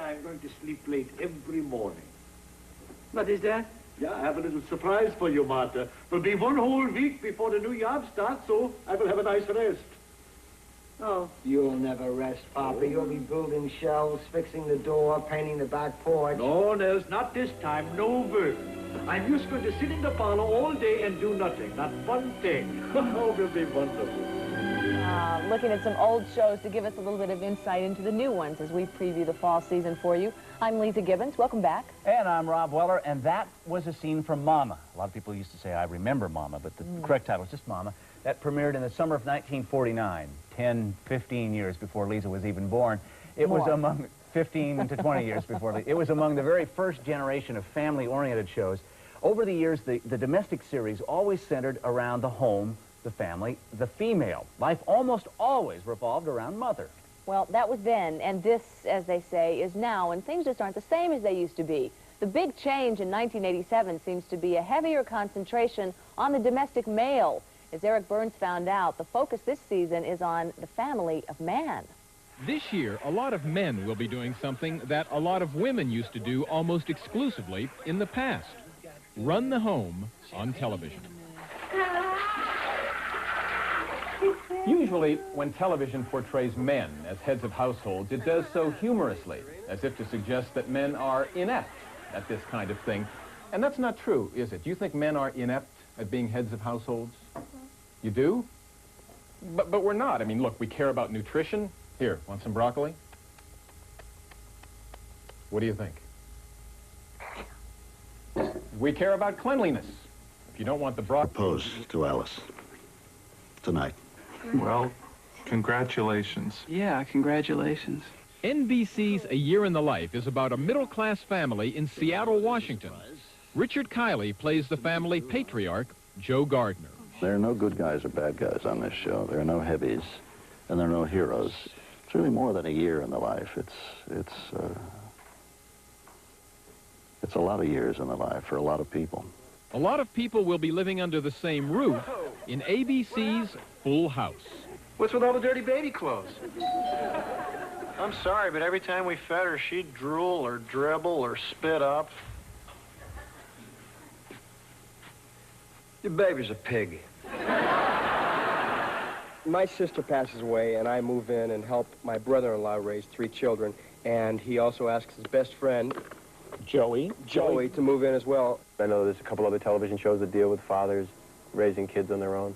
I'm going to sleep late every morning. What is that? Yeah, I have a little surprise for you, Martha. It'll be 1 whole week before the new yard starts, so I will have a nice rest. Oh. You'll never rest, Papa. You'll be building shelves, fixing the door, painting the back porch. No, Nels, not this time. No work. I'm just going to sit in the parlor all day and do nothing. Not one thing. Oh, it'll be wonderful. Looking at some old shows to give us a little bit of insight into the new ones as we preview the fall season for you. I'm Lisa Gibbons. Welcome back. And I'm Rob Weller, and that was a scene from Mama. A lot of people used to say, I remember Mama, but the correct title is just Mama. That premiered in the summer of 1949, 10, 15 years before Lisa was even born. It was among 15 to 20 years before Lisa. It was among the very first generation of family-oriented shows. Over the years, the domestic series always centered around the home, the family, the female. Life almost always revolved around mother. Well, that was then, and this, as they say, is now, and things just aren't the same as they used to be. The big change in 1987 seems to be a heavier concentration on the domestic male. As Eric Burns found out, the focus this season is on the family of man. This year, a lot of men will be doing something that a lot of women used to do almost exclusively in the past. Run the home on television. Usually, when television portrays men as heads of households, it does so humorously, as if to suggest that men are inept at this kind of thing. And that's not true, is it? Do you think men are inept at being heads of households? You do? But we're not. I mean, look, we care about nutrition. Here, want some broccoli? What do you think? We care about cleanliness. If you don't want the broccoli... Propose to Alice. Tonight. Well, congratulations. Yeah, congratulations. NBC's A Year in the Life is about a middle-class family in Seattle, Washington. Richard Kiley plays the family patriarch, Joe Gardner. There are no good guys or bad guys on this show. There are no heavies, and there are no heroes. It's really more than a year in the life. It's a lot of years in the life for a lot of people. A lot of people will be living under the same roof in ABC's Full House. What's with all the dirty baby clothes? I'm sorry, but every time we fed her, she'd drool or dribble or spit up. Your baby's a pig. My sister passes away, and I move in and help my brother-in-law raise 3 children. And he also asks his best friend, Joey, to move in as well. I know there's a couple other television shows that deal with fathers raising kids on their own.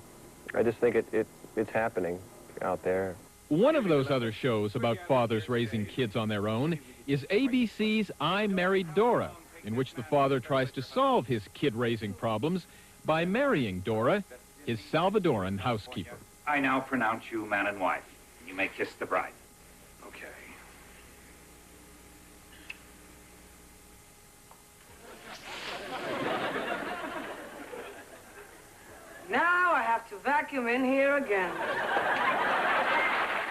I just think it's happening out there. One of those other shows about fathers raising kids on their own is ABC's I Married Dora, in which the father tries to solve his kid-raising problems by marrying Dora, his Salvadoran housekeeper. I now pronounce you man and wife. You may kiss the bride. Okay. Now I have to vacuum in here again.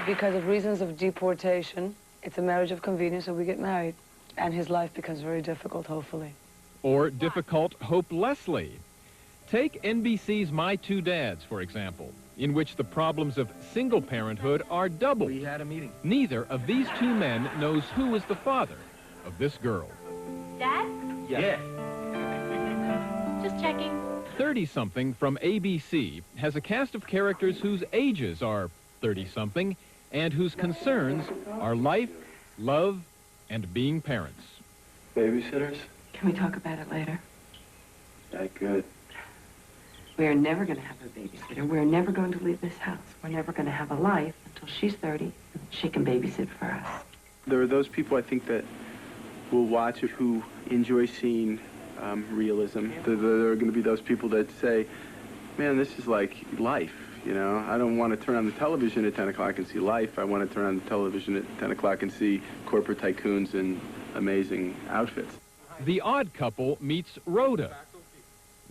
Because of reasons of deportation, it's a marriage of convenience, so we get married. And his life becomes very difficult, hopefully. Or difficult hopelessly. Take NBC's My Two Dads, for example, in which the problems of single parenthood are doubled. We had a meeting. Neither of these two men knows who is the father of this girl. Dad? Yeah. Just checking. Thirtysomething from ABC has a cast of characters whose ages are 30-something and whose concerns are life, love, and being parents. Babysitters? Can we talk about it later? That good. We're never going to have a babysitter. We're never going to leave this house. We're never going to have a life until she's 30 and she can babysit for us. There are those people, I think, that will watch it who enjoy seeing realism. There are going to be those people that say, man, this is like life, you know? I don't want to turn on the television at 10 o'clock and see life. I want to turn on the television at 10 o'clock and see corporate tycoons in amazing outfits. The Odd Couple meets Rhoda.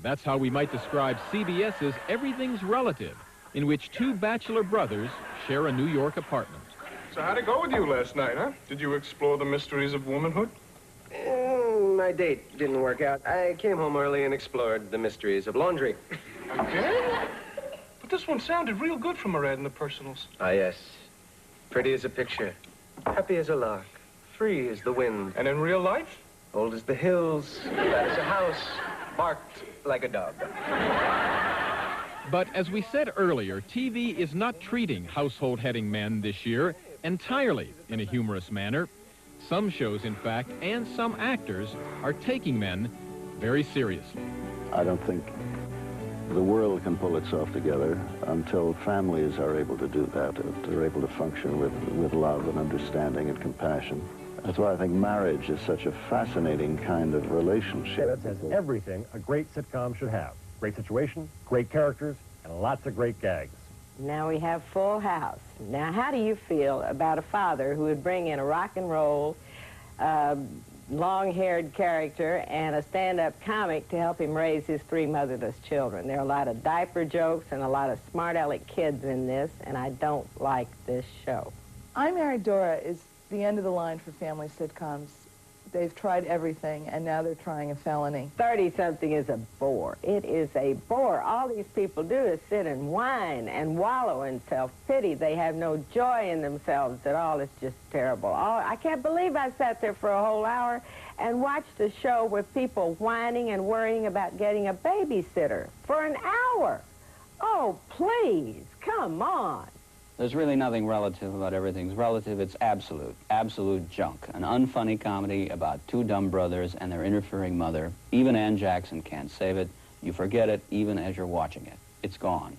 That's how we might describe CBS's Everything's Relative, in which 2 bachelor brothers share a New York apartment. So how'd it go with you last night, huh? Did you explore the mysteries of womanhood? My date didn't work out. I came home early and explored the mysteries of laundry. Okay. But this one sounded real good from a read in the personals. Ah, yes. Pretty as a picture. Happy as a lark. free as the wind. And in real life? Bold as the hills, flat as a house, barked like a dog. But as we said earlier, TV is not treating household-heading men this year entirely in a humorous manner. Some shows, in fact, and some actors are taking men very seriously. I don't think the world can pull itself together until families are able to do that, they're able to function with love and understanding and compassion. That's why I think marriage is such a fascinating kind of relationship. That's everything a great sitcom should have. Great situation, great characters, and lots of great gags. Now we have Full House. Now, how do you feel about a father who would bring in a rock and roll, long-haired character and a stand-up comic to help him raise his 3 motherless children? There are a lot of diaper jokes and a lot of smart-aleck kids in this, and I don't like this show. I Married Dora is the end of the line for family sitcoms. They've tried everything, and now they're trying a felony. 30-something is a bore. It is a bore. All these people do is sit and whine and wallow in self-pity. They have no joy in themselves at all. It's just terrible. I can't believe I sat there for a whole hour and watched a show with people whining and worrying about getting a babysitter for an hour. Oh, please, come on. There's really nothing relative about everything's relative. It's absolute, absolute junk. An unfunny comedy about 2 dumb brothers and their interfering mother. Even Ann Jackson can't save it. You forget it even as you're watching it. It's gone.